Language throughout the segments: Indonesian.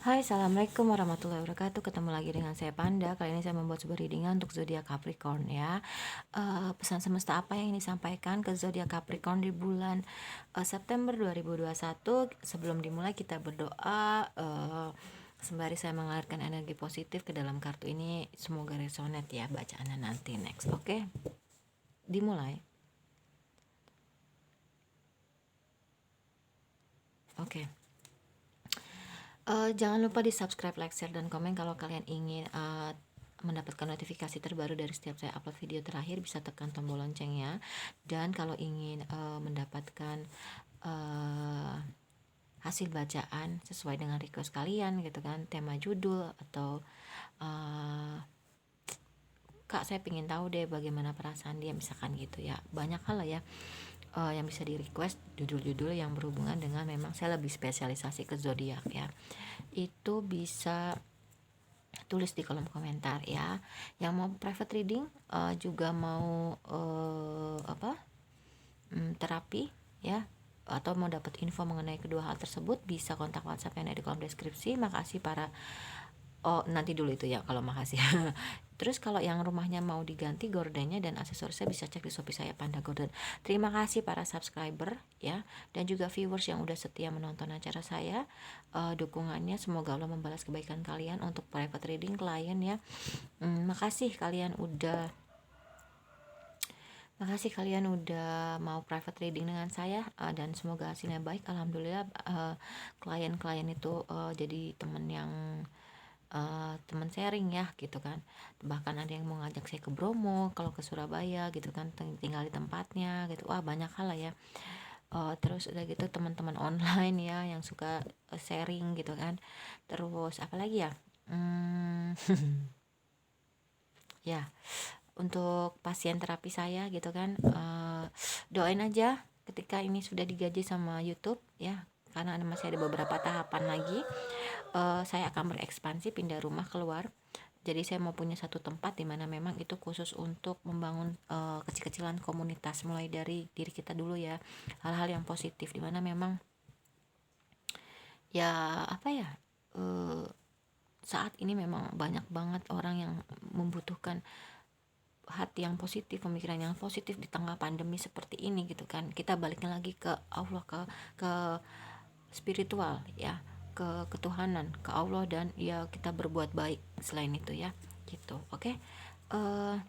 Hai, assalamualaikum warahmatullahi wabarakatuh. Ketemu lagi dengan saya Panda. Kali ini saya membuat sebuah readingan untuk zodiak Capricorn ya. Pesan semesta apa yang disampaikan ke zodiak Capricorn di bulan September 2021? Sebelum dimulai kita berdoa. Sembari saya mengalirkan energi positif ke dalam kartu ini, semoga resonate ya bacaannya nanti next. Oke, dimulai. Oke. Jangan lupa di subscribe, like, share, dan komen kalau kalian ingin mendapatkan notifikasi terbaru dari setiap saya upload video terakhir. Bisa tekan tombol loncengnya. Dan kalau ingin mendapatkan hasil bacaan sesuai dengan request kalian gitu kan, tema judul atau Kak saya pengen tahu deh bagaimana perasaan dia, misalkan gitu ya, banyak hal lah ya yang bisa di request judul-judul yang berhubungan dengan, memang saya lebih spesialisasi ke zodiak ya, itu bisa tulis di kolom komentar ya. Yang mau private reading juga mau terapi ya, atau mau dapat info mengenai kedua hal tersebut, bisa kontak WhatsApp yang ada di kolom deskripsi. Makasih para nanti dulu itu ya kalau makasih. Terus kalau yang rumahnya mau diganti gordennya dan aksesorisnya, bisa cek di Shopee saya Panda Gorden. Terima kasih para subscriber ya, dan juga viewers yang udah setia menonton acara saya. Dukungannya semoga Allah membalas kebaikan kalian. Untuk private reading klien ya, makasih kalian udah mau private reading dengan saya, dan semoga hasilnya baik. Alhamdulillah klien-klien itu jadi teman sharing ya gitu kan. Bahkan ada yang mau ngajak saya ke Bromo, kalau ke Surabaya gitu kan, tinggal di tempatnya gitu. Wah, banyak hal lah ya. Terus udah gitu teman-teman online ya yang suka sharing gitu kan. Terus apalagi ya, ya untuk pasien terapi saya gitu kan, doain aja ketika ini sudah digaji sama YouTube ya, karena masih ada beberapa tahapan lagi. Saya akan berekspansi, pindah rumah keluar. Jadi saya mau punya satu tempat di mana memang itu khusus untuk membangun kecil-kecilan komunitas, mulai dari diri kita dulu ya, hal-hal yang positif, di mana memang ya apa ya, saat ini memang banyak banget orang yang membutuhkan hati yang positif, pemikiran yang positif di tengah pandemi seperti ini gitu kan. Kita balikin lagi ke Allah, ke spiritual ya, ke ketuhanan, ke Allah, dan ya kita berbuat baik selain itu ya gitu. Oke.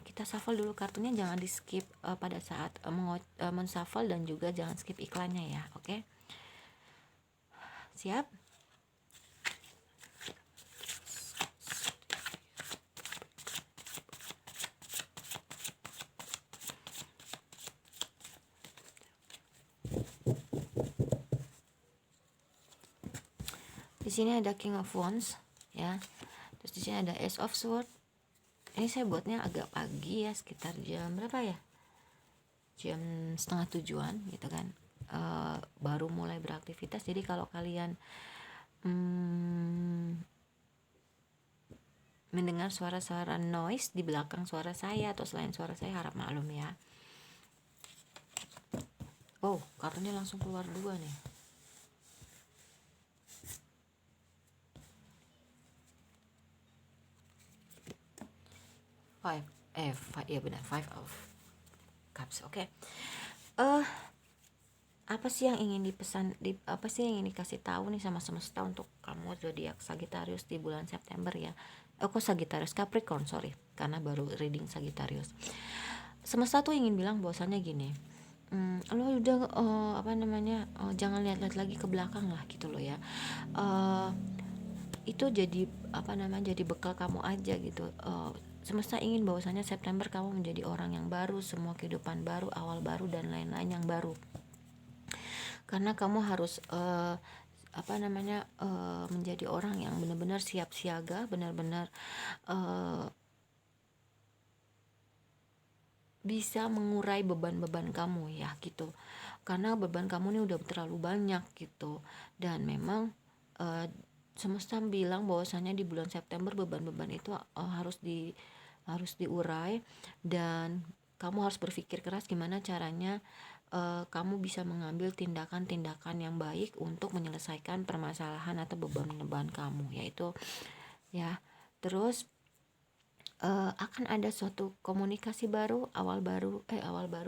Kita shuffle dulu kartunya, jangan di skip pada saat menshuffle, dan juga jangan skip iklannya ya. Oke, siap. Di sini ada King of Wands ya. Terus di sini ada Ace of Swords. Ini saya buatnya agak pagi ya, sekitar jam berapa ya? Jam setengah tujuan gitu kan. Baru mulai beraktivitas. Jadi kalau kalian mendengar suara-suara noise di belakang suara saya atau selain suara saya, harap maklum ya. Oh, kartunya langsung keluar dua nih. Ya benar, Five of Cups. Oke. Apa sih yang ingin apa sih yang ingin dikasih tahu nih sama semesta untuk kamu zodiak Sagittarius di bulan September ya? Kok Sagittarius, Capricorn, sorry, karena baru reading Sagittarius. Semesta tuh ingin bilang bahwasannya gini, lo udah jangan lihat-lihat lagi ke belakang lah gitu loh ya. Itu jadi jadi bekal kamu aja gitu. Semesta ingin bahwasanya September kamu menjadi orang yang baru, semua kehidupan baru, awal baru, dan lain-lain yang baru. Karena kamu harus menjadi orang yang benar-benar siap siaga, benar-benar bisa mengurai beban-beban kamu ya gitu. Karena beban kamu ini udah terlalu banyak gitu. Dan memang semesta bilang bahwasanya di bulan September beban-beban itu harus diurai, dan kamu harus berpikir keras gimana caranya kamu bisa mengambil tindakan-tindakan yang baik untuk menyelesaikan permasalahan atau beban-beban kamu, yaitu ya. Terus akan ada suatu komunikasi baru, awal baru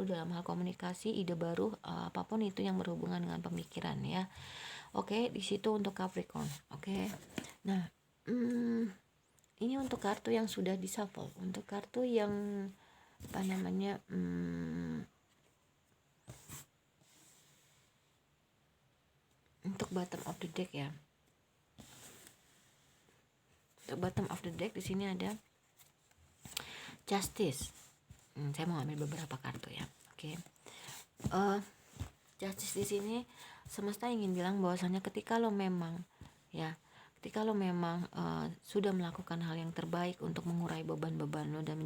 dalam hal komunikasi, ide baru, apapun itu yang berhubungan dengan pemikiran ya. Oke, di situ untuk Capricorn. Oke. Nah, ini untuk kartu yang sudah di shuffle. Untuk kartu yang apa namanya, untuk bottom of the deck ya. Untuk bottom of the deck di sini ada Justice. Saya mau ambil beberapa kartu ya. Oke. Justice di sini semesta ingin bilang bahwasanya ketika lo memang sudah melakukan hal yang terbaik untuk mengurai beban-beban lo dan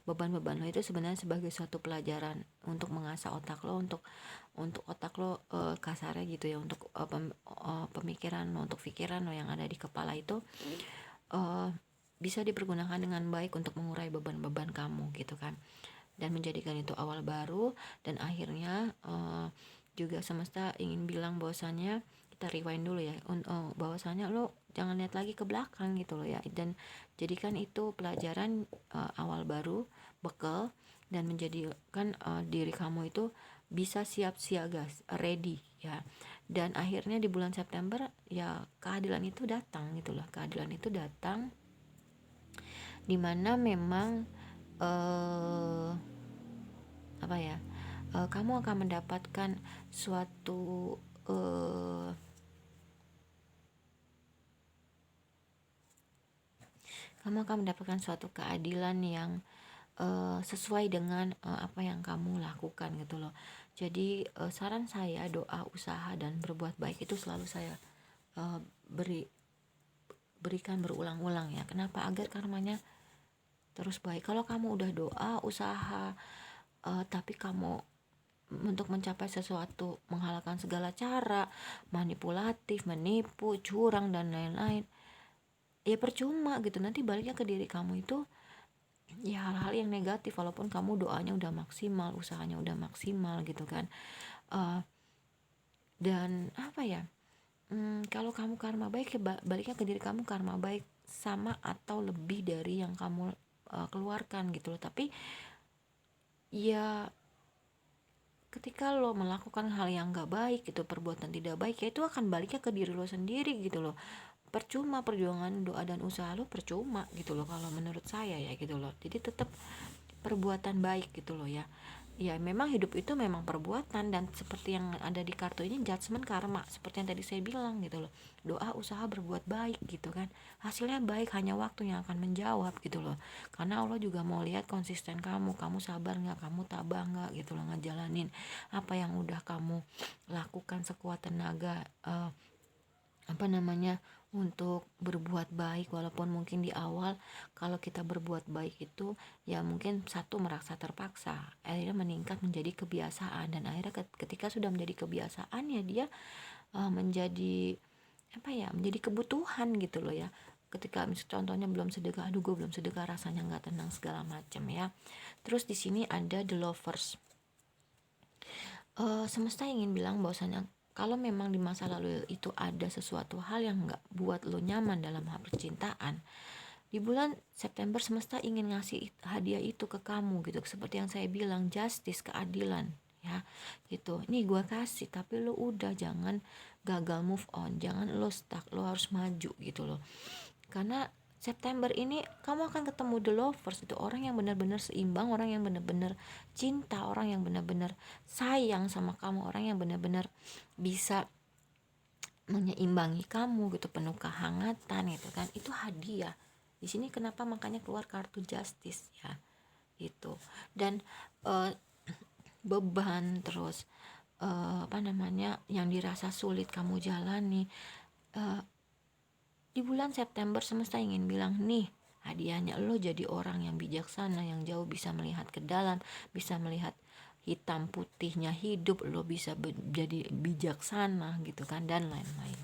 beban-beban lo itu sebenarnya sebagai suatu pelajaran untuk mengasah otak lo, untuk otak lo, kasarnya gitu ya, untuk pemikiran lo, untuk pikiran lo yang ada di kepala itu bisa dipergunakan dengan baik untuk mengurai beban-beban kamu gitu kan, dan menjadikan itu awal baru. Dan akhirnya juga semesta ingin bilang bahwasanya kita rewind dulu ya, bahwasanya lo jangan lihat lagi ke belakang gitu loh ya, dan jadikan itu pelajaran awal baru, bekal, dan menjadikan diri kamu itu bisa siap siaga, ready ya. Dan akhirnya di bulan September ya keadilan itu datang gitu loh, keadilan itu datang dimana memang kamu akan mendapatkan suatu keadilan yang sesuai dengan apa yang kamu lakukan gitu loh. Jadi saran saya, doa, usaha, dan berbuat baik itu selalu saya berikan berulang-ulang ya. Kenapa? Agar karmanya terus baik. Kalau kamu udah doa, usaha, tapi kamu untuk mencapai sesuatu menghalalkan segala cara, manipulatif, menipu, curang, dan lain-lain, ya percuma gitu. Nanti baliknya ke diri kamu itu ya hal-hal yang negatif, walaupun kamu doanya udah maksimal, usahanya udah maksimal gitu kan. Dan apa ya, kalau kamu karma baik ya baliknya ke diri kamu karma baik sama atau lebih dari yang kamu keluarkan gitu loh. Tapi ya ketika lo melakukan hal yang gak baik gitu, perbuatan tidak baik, ya itu akan baliknya ke diri lo sendiri gitu loh. Percuma perjuangan doa dan usaha lo, percuma gitu loh kalau menurut saya ya gitu loh. Jadi tetap perbuatan baik gitu loh ya. Ya memang hidup itu memang perbuatan, dan seperti yang ada di kartu ini judgment karma, seperti yang tadi saya bilang gitu loh. Doa, usaha, berbuat baik gitu kan, hasilnya baik, hanya waktu yang akan menjawab gitu loh. Karena Allah juga mau lihat konsisten kamu sabar nggak, kamu tabah nggak gitu loh ngejalanin apa yang udah kamu lakukan sekuat tenaga, untuk berbuat baik. Walaupun mungkin di awal kalau kita berbuat baik itu ya mungkin satu merasa terpaksa, akhirnya meningkat menjadi kebiasaan, dan akhirnya ketika sudah menjadi kebiasaan ya dia menjadi menjadi kebutuhan gitu loh ya. Ketika contohnya belum sedekah, aduh gue belum sedekah, rasanya nggak tenang segala macam ya. Terus di sini ada the lovers. Semesta ingin bilang bahwasanya kalau memang di masa lalu itu ada sesuatu hal yang nggak buat lo nyaman dalam hal percintaan, di bulan September semesta ingin ngasih hadiah itu ke kamu gitu, seperti yang saya bilang, justice, keadilan ya gitu. Nih gue kasih, tapi lo udah jangan gagal move on, jangan lo stuck, lo harus maju gitu loh. Karena September ini kamu akan ketemu the lovers, itu orang yang benar-benar seimbang, orang yang benar-benar cinta, orang yang benar-benar sayang sama kamu, orang yang benar-benar bisa menyeimbangi kamu gitu, penuh kehangatan gitu kan. Itu hadiah. Di sini kenapa makanya keluar kartu justice ya gitu. Dan beban terus yang dirasa sulit kamu jalani, di bulan September semesta ingin bilang, nih hadiahnya, lo jadi orang yang bijaksana, yang jauh bisa melihat ke dalam, bisa melihat hitam putihnya hidup, lo bisa jadi bijaksana gitu kan, dan lain-lain.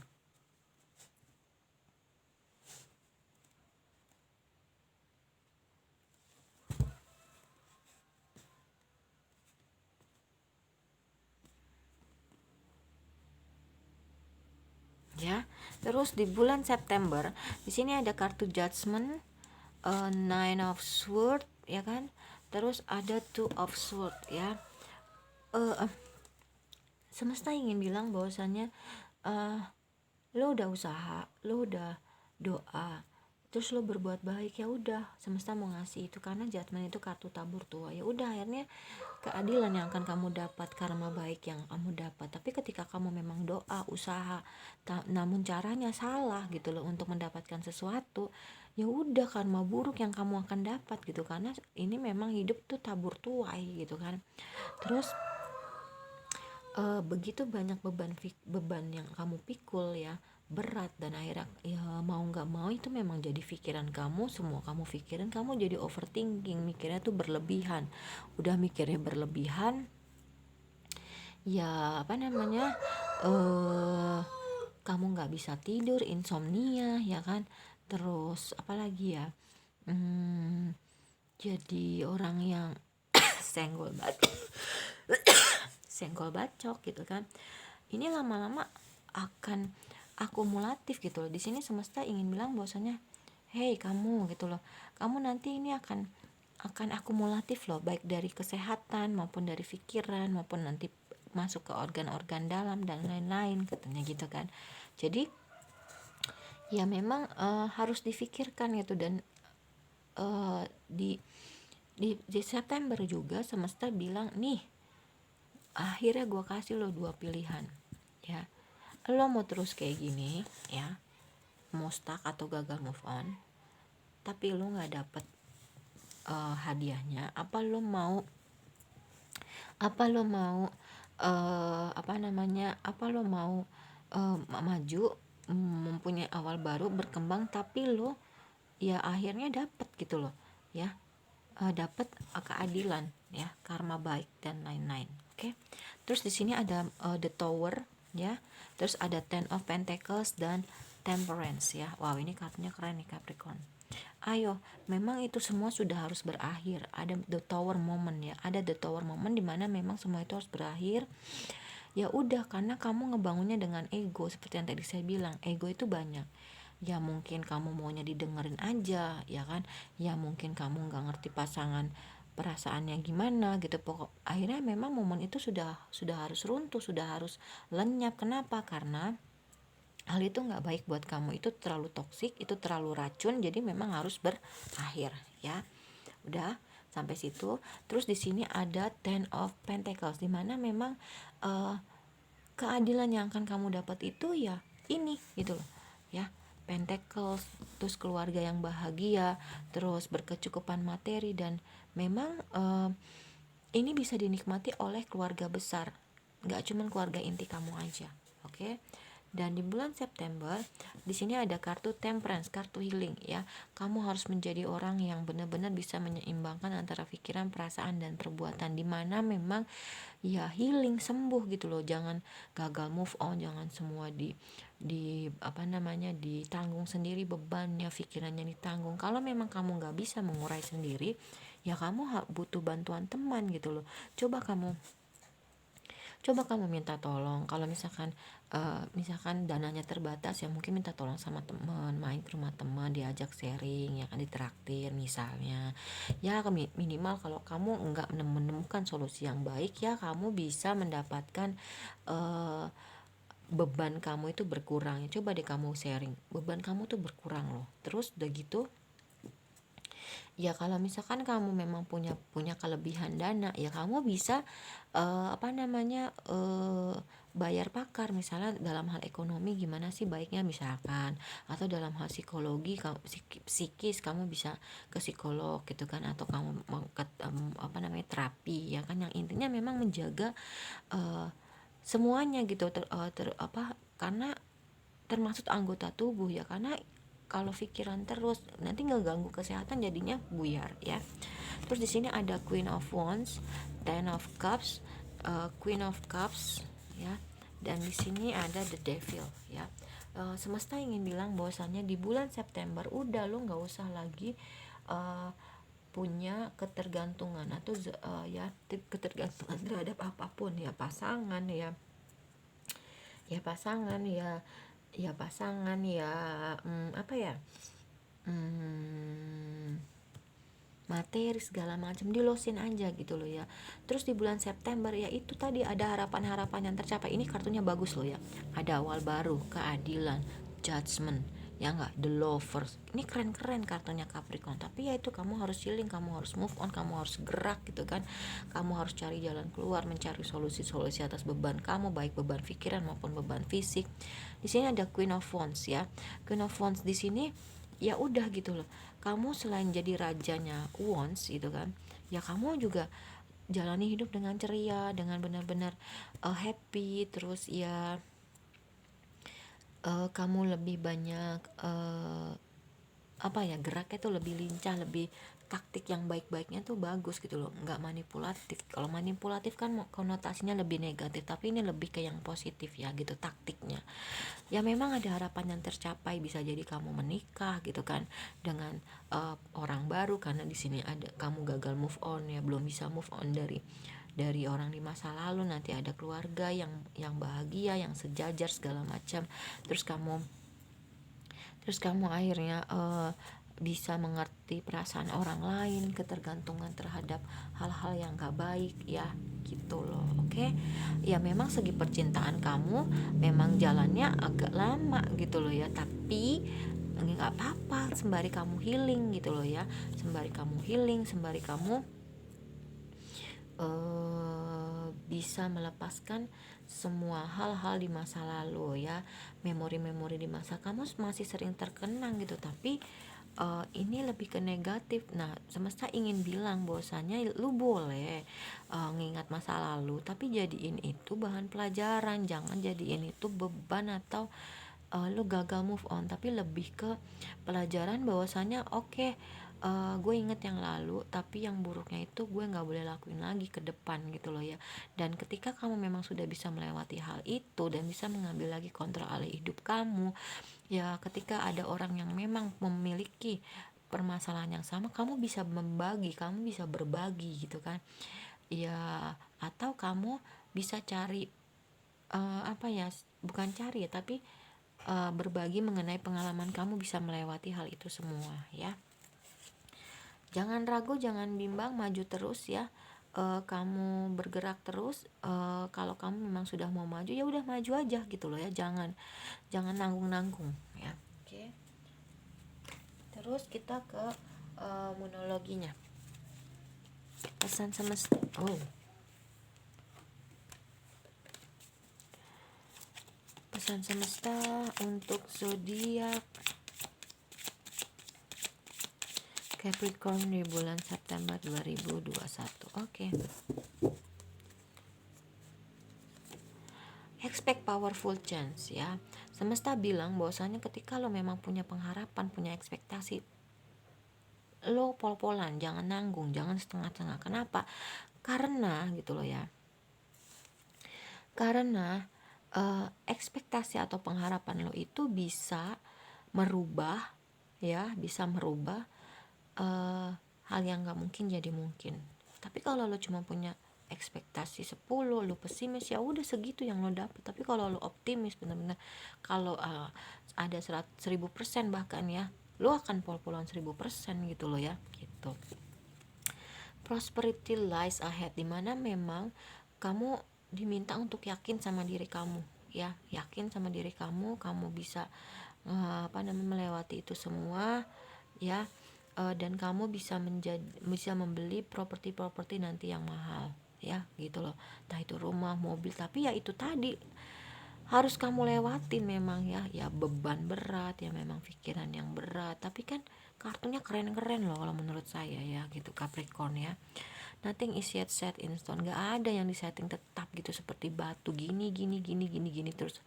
ya. Terus di bulan September di sini ada kartu Judgment, Nine of Swords ya kan. Terus ada Two of Swords ya. Semesta ingin bilang bahwasannya lo udah usaha, lo udah doa, terus lo berbuat baik, ya udah semesta mau ngasih itu, karena judgment itu kartu tabur tua. Ya udah, akhirnya keadilan yang akan kamu dapat, karma baik yang kamu dapat. Tapi ketika kamu memang doa, usaha, namun caranya salah gitu loh untuk mendapatkan sesuatu, ya udah karma buruk yang kamu akan dapat gitu, karena ini memang hidup tuh tabur tuai gitu kan. Terus begitu banyak beban yang kamu pikul ya, berat, dan akhirnya ya mau nggak mau itu memang jadi pikiran kamu, semua kamu pikirin, kamu jadi overthinking, mikirnya tuh berlebihan. Udah mikirnya berlebihan, ya apa namanya, kamu nggak bisa tidur, insomnia ya kan. Terus apalagi ya, jadi orang yang senggol banget, senggol bacok gitu kan. Ini lama-lama akan akumulatif gitu loh. Di sini semesta ingin bilang bahwasanya, hey kamu gitu loh, kamu nanti ini akan akumulatif loh, baik dari kesehatan maupun dari pikiran, maupun nanti masuk ke organ-organ dalam dan lain-lain katanya gitu kan. Jadi ya memang harus difikirkan gitu. Dan di September juga semesta bilang nih, akhirnya gue kasih lo 2 pilihan ya. Lo mau terus kayak gini ya, mau stuck atau gagal move on, tapi lo nggak dapet hadiahnya, apa lo mau maju, mempunyai awal baru, berkembang, tapi lo ya akhirnya dapet gitu loh ya, dapet keadilan ya, karma baik dan lain-lain. Oke. Terus di sini ada the Tower ya. Terus ada Ten of Pentacles dan Temperance ya. Wow, ini kartunya keren nih Capricorn. Ayo, memang itu semua sudah harus berakhir. Ada the Tower moment ya. Ada the Tower moment dimana memang semua itu harus berakhir. Ya udah, karena kamu ngebangunnya dengan ego, seperti yang tadi saya bilang, ego itu banyak. Ya mungkin kamu maunya didengerin aja ya kan. Ya mungkin kamu nggak ngerti pasangan perasaannya gimana gitu. Pokok akhirnya memang momen itu sudah harus runtuh, sudah harus lenyap. Kenapa? Karena hal itu nggak baik buat kamu, itu terlalu toksik, itu terlalu racun, jadi memang harus berakhir ya. Udah sampai situ. Terus di sini ada Ten of Pentacles, dimana memang keadilan yang akan kamu dapat itu ya ini gitu loh ya. Pentacles, terus keluarga yang bahagia, terus berkecukupan materi, dan memang ini bisa dinikmati oleh keluarga besar, nggak cuman keluarga inti kamu aja. Oke. Dan di bulan September di sini ada kartu Temperance, kartu healing ya. Kamu harus menjadi orang yang benar-benar bisa menyeimbangkan antara pikiran, perasaan, dan perbuatan, dimana memang ya healing, sembuh gitu loh. Jangan gagal move on, jangan semua ditanggung sendiri bebannya, pikirannya ditanggung. Kalau memang kamu nggak bisa mengurai sendiri, ya kamu butuh bantuan teman gitu loh. Coba kamu minta tolong. Kalau misalkan dananya terbatas, ya mungkin minta tolong sama teman, main ke rumah teman, diajak sharing ya kan, ditraktir misalnya ya. Minimal kalau kamu nggak menemukan solusi yang baik, ya kamu bisa mendapatkan beban kamu itu berkurang. Coba deh kamu sharing, beban kamu tuh berkurang loh. Terus udah gitu ya, kalau misalkan kamu memang punya kelebihan dana, ya kamu bisa bayar pakar, misalnya dalam hal ekonomi gimana sih baiknya misalkan, atau dalam hal psikologi, psikis kamu bisa ke psikolog gitu kan, atau kamu mau ke terapi ya kan. Yang intinya memang menjaga semuanya gitu, karena termasuk anggota tubuh ya. Karena kalau pikiran terus nanti ngeganggu kesehatan, jadinya buyar ya. Terus di sini ada Queen of Wands, Ten of Cups, Queen of Cups ya. Dan di sini ada the Devil ya. Semesta ingin bilang bahwasannya di bulan September udah, lo nggak usah lagi punya ketergantungan atau ketergantungan terhadap apapun ya, pasangan ya ya pasangan ya, apa ya, hmm, materi segala macam dilosin aja gitu loh ya. Terus di bulan September ya itu tadi ada harapan-harapan yang tercapai. Ini kartunya bagus loh ya, ada awal baru, keadilan, judgment, ya enggak, the lovers. Ini keren-keren kartunya Capricorn. Tapi ya itu, kamu harus healing, kamu harus move on, kamu harus gerak gitu kan. Kamu harus cari jalan keluar, mencari solusi-solusi atas beban kamu, baik beban pikiran maupun beban fisik. Di sini ada Queen of Wands ya. Queen of Wands di sini ya udah gitu loh, kamu selain jadi rajanya Wands gitu kan, ya kamu juga jalani hidup dengan ceria, dengan benar-benar happy. Terus ya kamu lebih banyak apa ya, geraknya tuh lebih lincah, lebih taktik yang baik-baiknya tuh bagus gitu loh, nggak manipulatif. Kalau manipulatif kan konotasinya lebih negatif, tapi ini lebih ke yang positif ya gitu taktiknya. Ya memang ada harapan yang tercapai, bisa jadi kamu menikah gitu kan dengan orang baru, karena di sini ada kamu gagal move on ya, belum bisa move on dari orang di masa lalu. Nanti ada keluarga yang bahagia, yang sejajar segala macam. Terus kamu akhirnya bisa mengerti perasaan orang lain, ketergantungan terhadap hal-hal yang gak baik ya gitu loh. Oke, ya memang segi percintaan kamu memang jalannya agak lama gitu loh ya, tapi nggak apa-apa, sembari kamu healing gitu loh ya, sembari kamu healing, sembari kamu bisa melepaskan semua hal-hal di masa lalu ya, memori-memori di masa kamu masih sering terkenang gitu, tapi ini lebih ke negatif. Nah, semesta ingin bilang bahwasanya lu boleh ngingat masa lalu, tapi jadiin itu bahan pelajaran, jangan jadiin itu beban atau lu gagal move on, tapi lebih ke pelajaran bahwasanya oke, gue inget yang lalu, tapi yang buruknya itu gue nggak boleh lakuin lagi ke depan gitu loh ya. Dan ketika kamu memang sudah bisa melewati hal itu dan bisa mengambil lagi kontrol alih hidup kamu ya, ketika ada orang yang memang memiliki permasalahan yang sama, kamu bisa membagi, kamu bisa berbagi gitu kan ya. Atau kamu bisa cari apa ya, bukan cari ya, tapi berbagi mengenai pengalaman kamu bisa melewati hal itu semua ya. Jangan ragu, jangan bimbang, maju terus ya. Kamu bergerak terus. Kalau kamu memang sudah mau maju ya udah maju aja gitu loh ya, jangan nanggung-nanggung ya. Oke. Terus kita ke monologinya. Pesan semesta. Pesan semesta untuk zodiak Capricorn di bulan September 2021. Oke. Expect powerful change ya. Semesta bilang bahwasanya ketika lo memang punya pengharapan, punya ekspektasi, lo pol-polan, jangan nanggung, jangan setengah-setengah. Kenapa? Karena gitu loh ya. Karena ekspektasi atau pengharapan lo itu bisa merubah ya, bisa merubah hal yang gak mungkin jadi mungkin. Tapi kalau lo cuma punya ekspektasi 10, lo pesimis, ya udah segitu yang lo dapet. Tapi kalau lo optimis benar-benar, kalau ada 1000% bahkan ya, lo akan pol-polan 1000% gitu lo ya gitu. Prosperity lies ahead, dimana memang kamu diminta untuk yakin sama diri kamu ya, yakin sama diri kamu, kamu bisa melewati itu semua ya. Dan kamu bisa membeli properti nanti yang mahal ya gitu loh, entah itu rumah, mobil. Tapi ya itu tadi harus kamu lewatin memang ya, ya beban berat ya, memang pikiran yang berat. Tapi kan kartunya keren-keren loh kalau menurut saya ya gitu Capricorn ya. Nothing is yet set in stone, gak ada yang disetting tetap gitu seperti batu gini terus.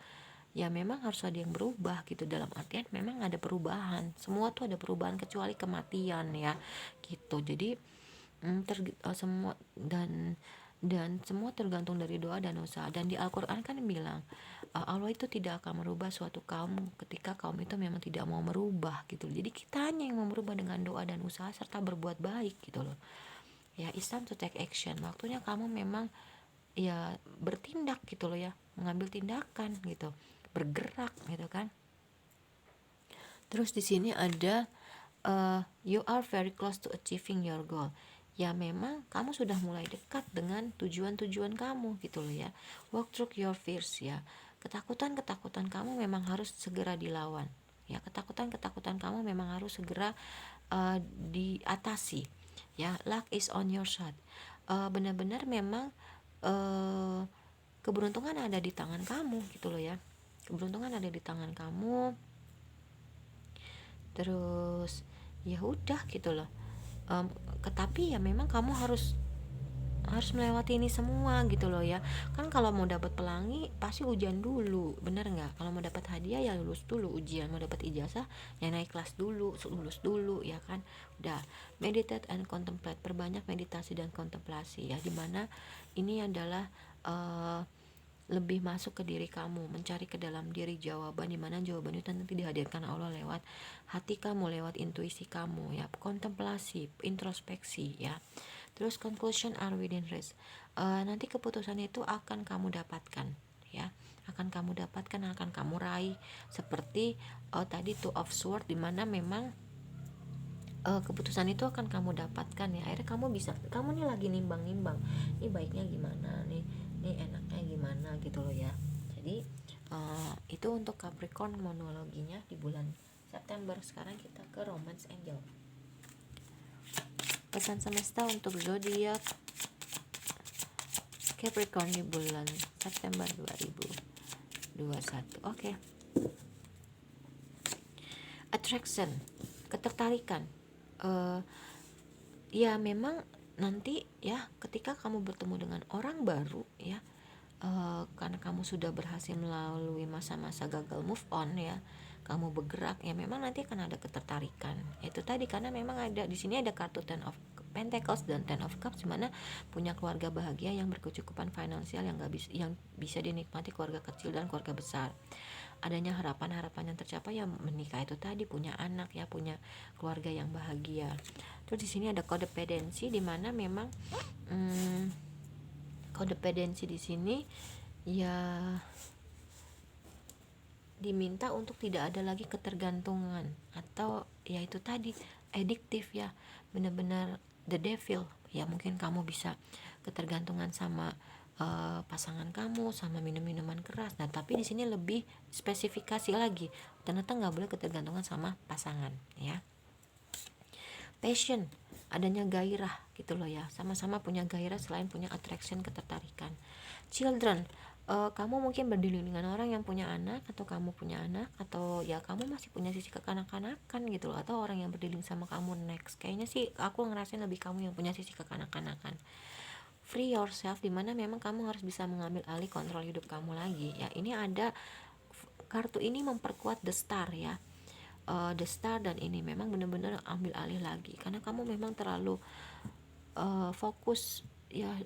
Ya memang harus ada yang berubah gitu, dalam artian memang ada perubahan, semua tuh ada perubahan kecuali kematian ya gitu. Jadi semua dan semua tergantung dari doa dan usaha. Dan di Al-Quran kan bilang Allah itu tidak akan merubah suatu kaum ketika kaum itu memang tidak mau merubah gitu. Jadi kita hanya yang mau merubah dengan doa dan usaha serta berbuat baik gitu loh ya. It's time to take action, waktunya kamu memang ya bertindak gitu loh ya, mengambil tindakan gitu, bergerak gitu kan. Terus di sini ada you are very close to achieving your goal. Ya memang kamu sudah mulai dekat dengan tujuan-tujuan kamu gitu loh ya. Walk through your fears ya. Ketakutan-ketakutan kamu memang harus segera dilawan. Ya, ketakutan-ketakutan kamu memang harus segera diatasi. Ya, luck is on your side. Benar-benar memang keberuntungan ada di tangan kamu gitu loh ya. Keberuntungan ada di tangan kamu. Terus ya udah gitu loh. Tapi ya memang kamu harus melewati ini semua gitu loh ya. Kan kalau mau dapat pelangi pasti ujian dulu, bener nggak? Kalau mau dapat hadiah ya lulus dulu ujian, mau dapat ijazah ya naik kelas dulu, lulus dulu ya kan. Udah, meditate and contemplate, perbanyak meditasi dan kontemplasi ya, dimana ini adalah lebih masuk ke diri kamu, mencari ke dalam diri jawaban, dimana jawaban itu nanti dihadirkan Allah lewat hati kamu, lewat intuisi kamu ya, kontemplasi, introspeksi ya. Terus conclusion are within reach. Nanti keputusan itu akan kamu dapatkan ya, akan kamu dapatkan, akan kamu raih, seperti tadi two of sword, dimana memang keputusan itu akan kamu dapatkan ya. Akhirnya kamu nih lagi nimbang-nimbang, ini baiknya gimana nih, ini enaknya gimana gitu loh ya. Jadi itu untuk Capricorn monologinya di bulan September. Sekarang kita ke Romance Angel, pesan semesta untuk zodiak Capricorn di bulan September 2021. Oke. Attraction, ketertarikan. Ya memang nanti ya ketika kamu bertemu dengan orang baru ya, karena kamu sudah berhasil melalui masa-masa gagal move on ya, kamu bergerak ya, memang nanti akan ada ketertarikan. Itu tadi karena memang ada di sini ada kartu Ten of Pentacles dan Ten of Cups, dimana punya keluarga bahagia yang berkecukupan finansial yang bisa dinikmati keluarga kecil dan keluarga besar. Adanya harapan-harapan yang tercapai, yang menikah itu tadi, punya anak ya, punya keluarga yang bahagia. Terus di sini ada kodependensi, di mana memang kodependensi di sini ya diminta untuk tidak ada lagi ketergantungan, atau ya itu tadi adiktif ya, benar-benar the devil ya. Mungkin kamu bisa ketergantungan sama pasangan kamu, sama minum-minuman keras. Nah tapi di sini lebih spesifikasi lagi, ternyata nggak boleh ketergantungan sama pasangan ya. Passion, adanya gairah gitu loh ya, sama-sama punya gairah selain punya attraction, ketertarikan. Children, kamu mungkin berdiling dengan orang yang punya anak, atau kamu punya anak, atau ya kamu masih punya sisi kekanak-kanakan gitu loh, atau orang yang berdiling sama kamu next. Kayaknya sih aku ngerasain lebih kamu yang punya sisi kekanak-kanakan. Free yourself, dimana memang kamu harus bisa mengambil alih kontrol hidup kamu lagi ya. Ini ada kartu ini memperkuat the star ya, the star, dan ini memang benar-benar ambil alih lagi karena kamu memang terlalu fokus ya,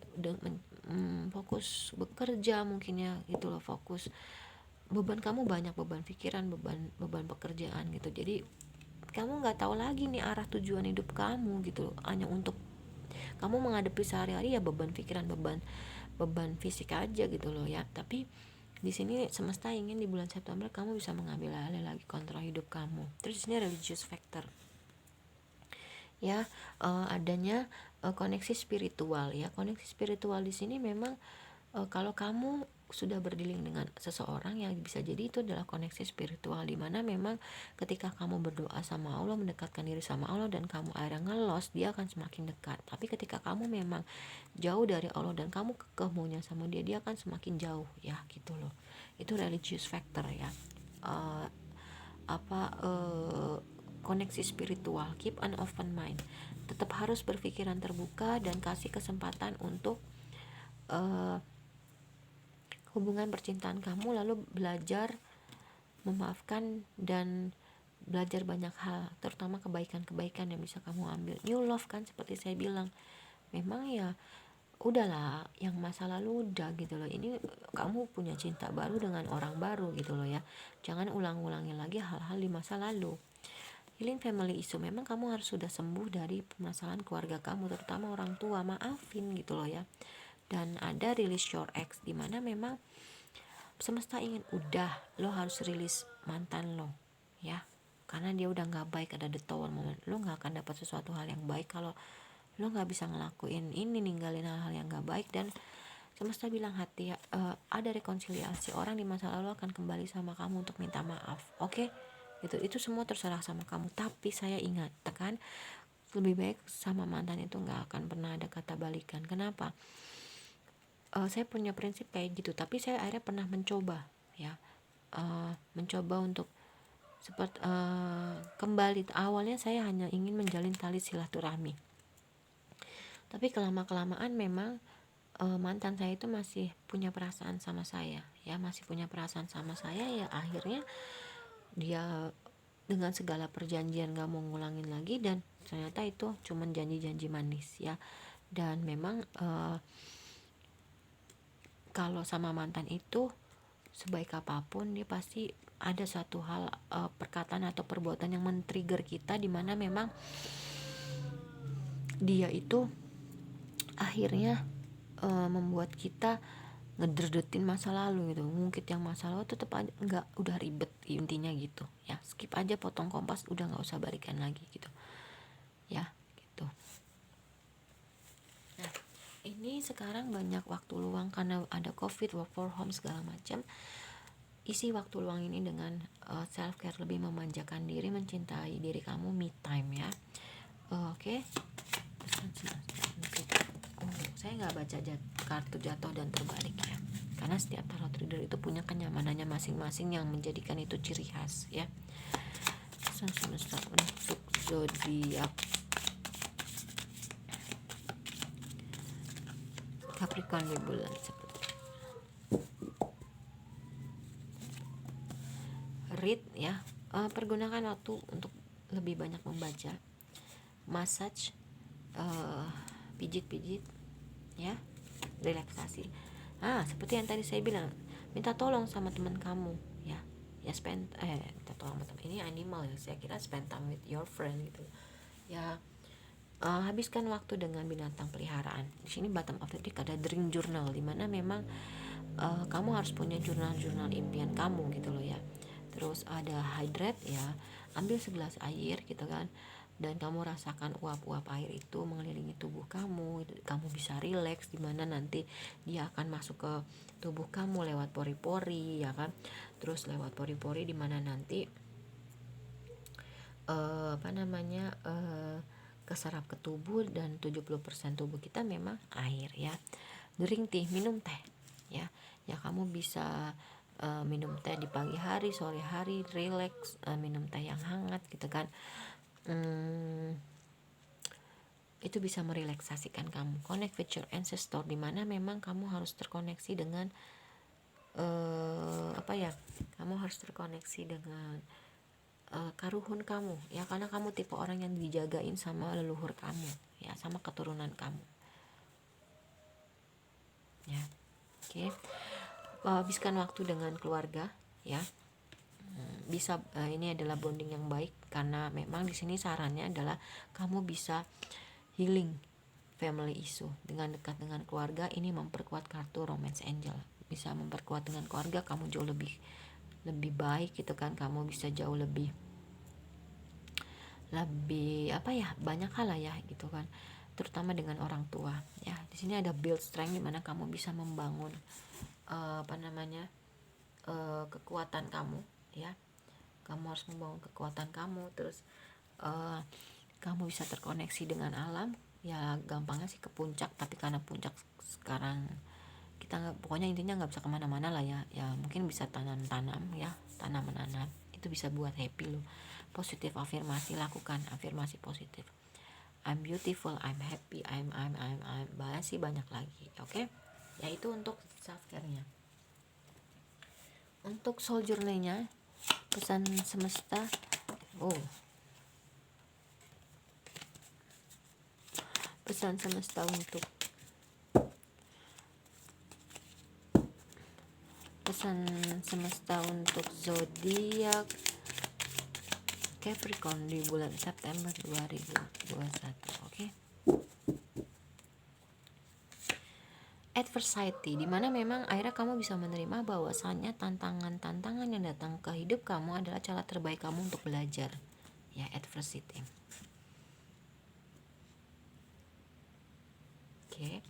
fokus bekerja mungkin ya gitu loh, fokus, beban kamu banyak, beban pikiran, beban pekerjaan gitu. Jadi kamu nggak tahu lagi nih arah tujuan hidup kamu gitu loh. Hanya untuk kamu menghadapi sehari-hari ya beban pikiran, beban fisik aja gitu loh ya. Tapi di sini semesta ingin di bulan September kamu bisa mengambil alih lagi kontrol hidup kamu. Terus di sini religious factor ya, adanya koneksi spiritual ya. Koneksi spiritual di sini memang kalau kamu sudah berdiling dengan seseorang, yang bisa jadi itu adalah koneksi spiritual, dimana memang ketika kamu berdoa sama Allah, mendekatkan diri sama Allah, dan kamu akhirnya ngelos, dia akan semakin dekat. Tapi ketika kamu memang jauh dari Allah dan kamu kekeh maunya sama dia, dia akan semakin jauh ya gitu loh. Itu religious factor ya. Koneksi spiritual. Keep an open mind, tetap harus berpikiran terbuka dan kasih kesempatan untuk hubungan percintaan kamu, lalu belajar memaafkan dan belajar banyak hal, terutama kebaikan-kebaikan yang bisa kamu ambil. New love kan, seperti saya bilang, memang ya udahlah, yang masa lalu udah gitu loh. Ini kamu punya cinta baru dengan orang baru gitu loh ya. Jangan ulang-ulangin lagi hal-hal di masa lalu. Healing family issue, memang kamu harus sudah sembuh dari permasalahan keluarga kamu, terutama orang tua, maafin gitu loh ya. Dan ada release your ex, dimana memang semesta ingin udah, lo harus rilis mantan lo ya. karena dia udah nggak baik, ada the tower moment. Lo nggak akan dapat sesuatu hal yang baik kalau lo nggak bisa ngelakuin ini, ninggalin hal-hal yang nggak baik. Dan semesta bilang hati ada rekonsiliasi, orang di masa lalu akan kembali sama kamu untuk minta maaf. Oke, itu semua terserah sama kamu. Tapi saya ingat tekan, lebih baik sama mantan itu nggak akan pernah ada kata balikan. Kenapa? Saya punya prinsip kayak gitu, tapi saya akhirnya pernah mencoba ya, mencoba untuk seperti kembali. Awalnya saya hanya ingin menjalin tali silaturahmi, tapi kelamaan memang mantan saya itu masih punya perasaan sama saya ya, masih punya perasaan sama saya ya. Akhirnya dia dengan segala perjanjian gak mau ngulangin lagi, dan ternyata itu cuman janji-janji manis ya. Dan memang kalau sama mantan itu sebaik apapun dia pasti ada satu hal, perkataan atau perbuatan yang men-trigger kita, dimana memang dia itu akhirnya membuat kita ngederdetin masa lalu gitu, ngungkit yang masa lalu. Tetep aja nggak, udah ribet intinya gitu ya, skip aja, potong kompas, udah nggak usah balikan lagi gitu ya gitu. Nah ini sekarang banyak waktu luang karena ada covid, work from home segala macam. Isi waktu luang ini dengan self care, lebih memanjakan diri, mencintai diri kamu, me time ya. Oke. Saya nggak baca kartu jatuh dan terbalik ya, karena setiap tarot reader itu punya kenyamanannya masing-masing yang menjadikan itu ciri khas ya. Pesan semesta untuk zodiak Capricorn di bulan seperti read ya. Pergunakan waktu untuk lebih banyak membaca, massage, pijit-pijit ya, relaksasi. Seperti yang tadi saya bilang, minta tolong sama teman kamu ya, minta tolong sama teman. Ini animal ya, saya kira spend time with your friend gitu ya. Habiskan waktu dengan binatang peliharaan. Di sini bottom of the deck ada dream journal, dimana memang kamu harus punya jurnal impian kamu gitu loh ya. Terus ada hydrate ya, ambil segelas air gitu kan, dan kamu rasakan uap-uap air itu mengelilingi tubuh kamu. Kamu bisa rileks, dimana nanti dia akan masuk ke tubuh kamu lewat pori-pori ya kan. Terus lewat pori-pori dimana nanti keserap ke tubuh, dan 70% tubuh kita memang air ya. Drink tea, minum teh ya. Ya kamu bisa minum teh di pagi hari, sore hari, relax, minum teh yang hangat gitu kan. Itu bisa merelaksasikan kamu. Connect with your ancestor, dimana memang kamu harus terkoneksi dengan kamu harus terkoneksi dengan karuhun kamu ya, karena kamu tipe orang yang dijagain sama leluhur kamu ya, sama keturunan kamu ya. Oke. Habiskan waktu dengan keluarga ya. Bisa ini adalah bonding yang baik, karena memang di sini sarannya adalah kamu bisa healing family issue dengan dekat dengan keluarga. Ini memperkuat kartu romance angel, bisa memperkuat dengan keluarga kamu jauh lebih baik gitu kan. Kamu bisa jauh lebih banyak hal lah ya gitu kan, terutama dengan orang tua ya. Di sini ada build strength, dimana kamu bisa membangun kekuatan kamu ya. Kamu harus membangun kekuatan kamu. Terus kamu bisa terkoneksi dengan alam ya. Gampangnya sih ke puncak, tapi karena puncak sekarang kita pokoknya intinya nggak bisa kemana-mana lah ya. Ya mungkin bisa tanam ya, menanam itu bisa buat happy loh. Positif afirmasi, lakukan afirmasi positif. I'm beautiful, I'm happy, I'm banyak lagi. Oke? Ya itu untuk self care-nya. Untuk soul journey-nya, pesan semesta. Pesan semesta untuk zodiak Capricorn di bulan September 2021. Oke. adversity, dimana memang akhirnya kamu bisa menerima bahwasannya tantangan-tantangan yang datang ke hidup kamu adalah cara terbaik kamu untuk belajar. Ya, adversity. Oke.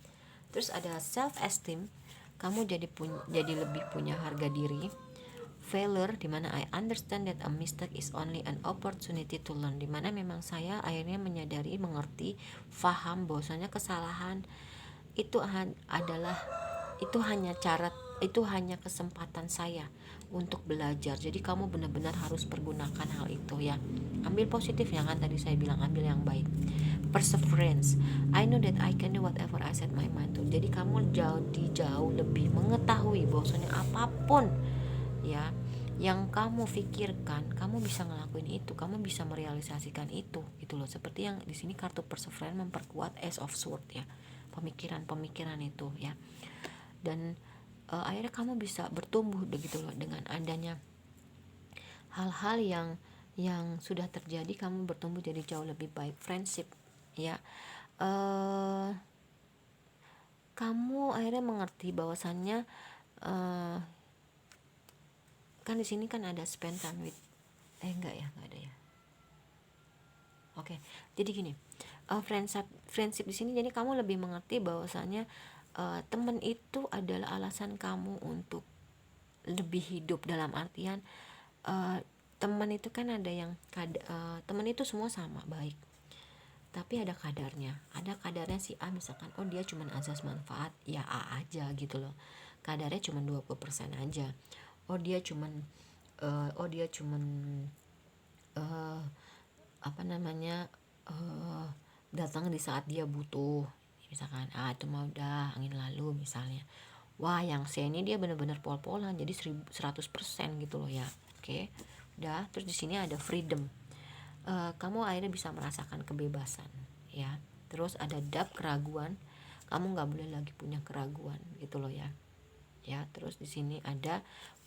Terus ada self esteem, kamu jadi lebih punya harga diri. Failure, dimana I understand that a mistake is only an opportunity to learn, dimana memang saya akhirnya menyadari, mengerti, faham bahwasanya kesalahan itu adalah itu hanya kesempatan saya untuk belajar. Jadi kamu benar-benar harus pergunakan hal itu ya. Ambil positifnya, kan tadi saya bilang ambil yang baik. Perseverance, I know that I can do whatever I set my mind to. Jadi kamu jauh lebih mengetahui bahwasanya apapun ya yang kamu pikirkan, kamu bisa ngelakuin itu, kamu bisa merealisasikan itu gitu loh. Seperti yang di sini kartu perseverance memperkuat Ace of Swords ya, pemikiran itu ya. Dan akhirnya kamu bisa bertumbuh begitu loh dengan adanya hal-hal yang sudah terjadi, kamu bertumbuh jadi jauh lebih baik. Friendship ya, kamu akhirnya mengerti bahwasannya kan di sini kan ada spend time with enggak ada ya. Oke, jadi gini, friendship di sini, jadi kamu lebih mengerti bahwasannya teman itu adalah alasan kamu untuk lebih hidup, dalam artian teman itu kan ada yang teman itu semua sama baik, tapi ada kadarnya si A misalkan, oh dia cuman azas manfaat, ya A aja gitu loh, kadarnya cuman 20% aja. Oh dia cuman datang di saat dia butuh misalkan, itu mah udah angin lalu misalnya. Wah yang C ini dia benar-benar pol-polan, jadi 100% gitu loh ya. Oke, udah. Terus di sini ada freedom, kamu akhirnya bisa merasakan kebebasan ya. Terus ada doubt, keraguan, kamu nggak boleh lagi punya keraguan gitu loh ya. Terus di sini ada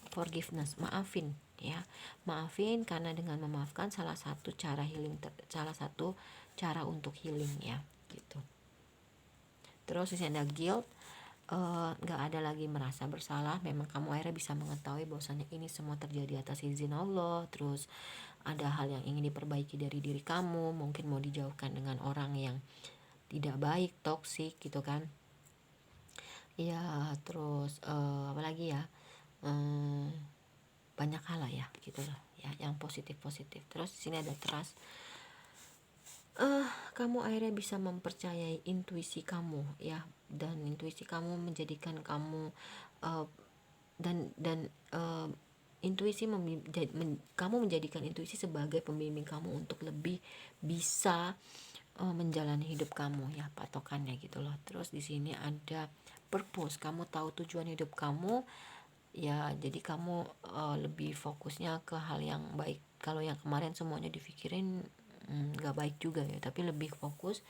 forgiveness, maafin ya. Maafin, karena dengan memaafkan salah satu cara untuk healing ya gitu. Terus di sini ada guilt, gak ada lagi merasa bersalah. Memang kamu akhirnya bisa mengetahui bahwasanya ini semua terjadi atas izin Allah. Terus ada hal yang ingin diperbaiki dari diri kamu, mungkin mau dijauhkan dengan orang yang tidak baik, toksik gitu kan ya. Terus apalagi ya, banyak hal lah ya gitu loh ya, yang positif. Terus di sini ada trust, kamu akhirnya bisa mempercayai intuisi kamu ya, dan intuisi kamu menjadikan kamu kamu menjadikan intuisi sebagai pembimbing kamu untuk lebih bisa menjalani hidup kamu ya, patokannya gitu loh. Terus di sini ada purpose, kamu tahu tujuan hidup kamu ya, jadi kamu lebih fokusnya ke hal yang baik. Kalau yang kemarin semuanya dipikirin gak baik juga ya, tapi lebih fokus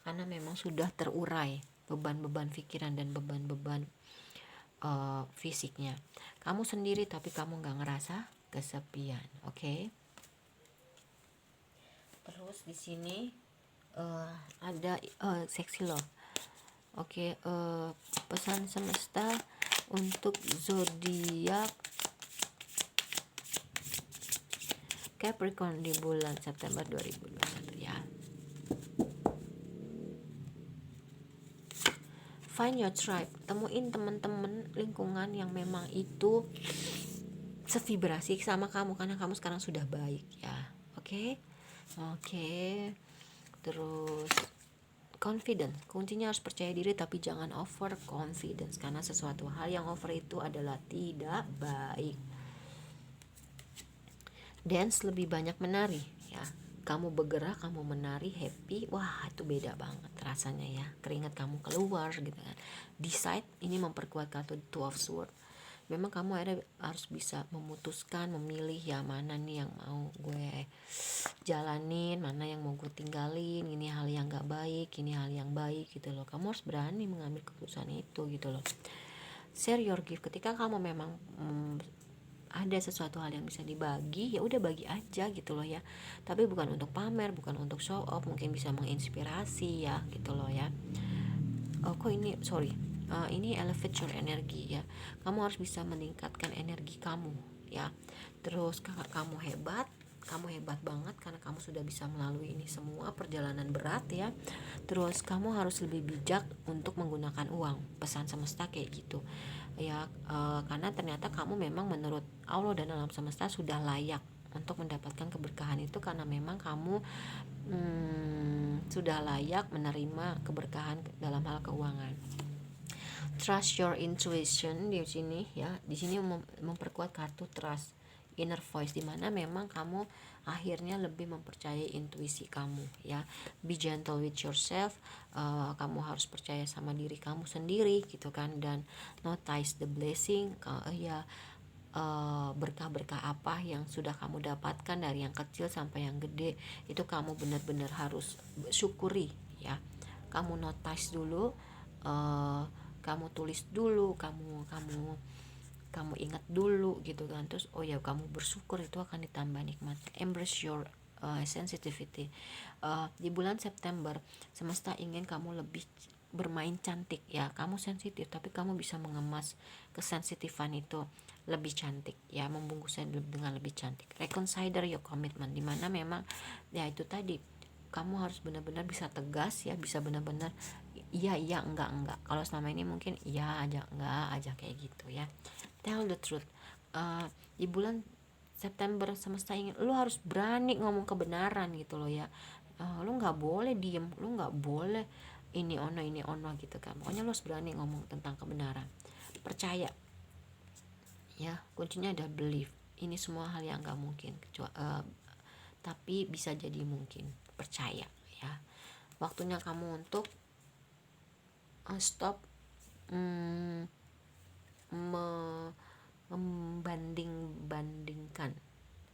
karena memang sudah terurai beban-beban pikiran dan beban-beban fisiknya. Kamu sendiri tapi kamu gak ngerasa kesepian. Oke. Terus di sini ada seksi love. Oke, pesan semesta untuk zodiak Capricorn di bulan September 2021 ya. Find your tribe, temuin teman-teman lingkungan yang memang itu sevibrasi sama kamu, karena kamu sekarang sudah baik ya. Oke. Terus confidence, kuncinya harus percaya diri tapi jangan over confidence, karena sesuatu hal yang over itu adalah tidak baik. Dance, lebih banyak menari ya. Kamu bergerak, kamu menari, happy, wah itu beda banget rasanya ya, keringat kamu keluar gitu kan. Decide, ini memperkuat kartu Two of Swords. Memang kamu akhirnya harus bisa memutuskan, memilih ya, mana nih yang mau gue jalanin, mana yang mau gue tinggalin, ini hal yang gak baik, ini hal yang baik gitu loh. Kamu harus berani mengambil keputusan itu gitu loh. Share your gift, ketika kamu memang ada sesuatu hal yang bisa dibagi, ya udah bagi aja gitu loh ya, tapi bukan untuk pamer, bukan untuk show off, mungkin bisa menginspirasi ya gitu loh ya. ini elevate your energi ya. Kamu harus bisa meningkatkan energi kamu ya. Terus kakak, kamu hebat banget karena kamu sudah bisa melalui ini semua perjalanan berat ya. Terus kamu harus lebih bijak untuk menggunakan uang, pesan semesta kayak gitu ya. Karena ternyata kamu memang menurut Allah dan alam semesta sudah layak untuk mendapatkan keberkahan itu, karena memang kamu sudah layak menerima keberkahan dalam hal keuangan. Trust your intuition di sini ya. Di sini memperkuat kartu trust inner voice, dimana memang kamu akhirnya lebih mempercayai intuisi kamu ya. Be gentle with yourself, kamu harus percaya sama diri kamu sendiri gitu kan. Dan notice the blessing, berkah-berkah apa yang sudah kamu dapatkan dari yang kecil sampai yang gede, itu kamu benar-benar harus syukuri ya. Kamu notice dulu, kamu tulis dulu, kamu ingat dulu gitu kan. Terus oh ya, kamu bersyukur, itu akan ditambah nikmat. Embrace your sensitivity. Di bulan September semesta ingin kamu lebih bermain cantik ya. Kamu sensitif tapi kamu bisa mengemas kesensitifan itu lebih cantik ya, membungkusnya dengan lebih cantik. Reconsider your commitment, dimana memang ya itu tadi, kamu harus benar-benar bisa tegas ya, bisa benar-benar iya enggak. Kalau selama ini mungkin iya aja enggak aja kayak gitu ya. Tell the truth. Di bulan September semesta ingin lu harus berani ngomong kebenaran gitu loh ya. Lu nggak boleh diem, lu nggak boleh ini ono gitu kan. Pokoknya lu harus berani ngomong tentang kebenaran. Percaya ya, kuncinya ada belief. Ini semua hal yang nggak mungkin tapi bisa jadi mungkin. Percaya ya. Waktunya kamu untuk stop membanding-bandingkan.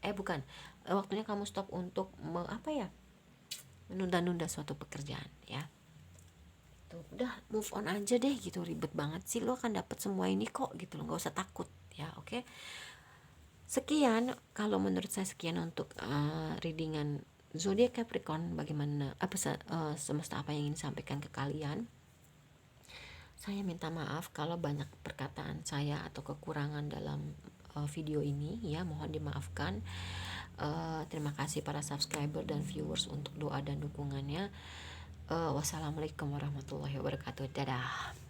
Bukan. Waktunya kamu stop untuk menunda-nunda suatu pekerjaan ya. Tuh, udah move on aja deh gitu. Ribet banget sih, lo akan dapat semua ini kok gitu lo, nggak usah takut ya. Oke. Sekian, kalau menurut saya sekian untuk readingan zodiak Capricorn. Bagaimana semesta apa yang ingin disampaikan ke kalian. Saya minta maaf kalau banyak perkataan saya atau kekurangan dalam video ini ya, mohon dimaafkan. Terima kasih para subscriber dan viewers untuk doa dan dukungannya. Wassalamualaikum warahmatullahi wabarakatuh. Dadah.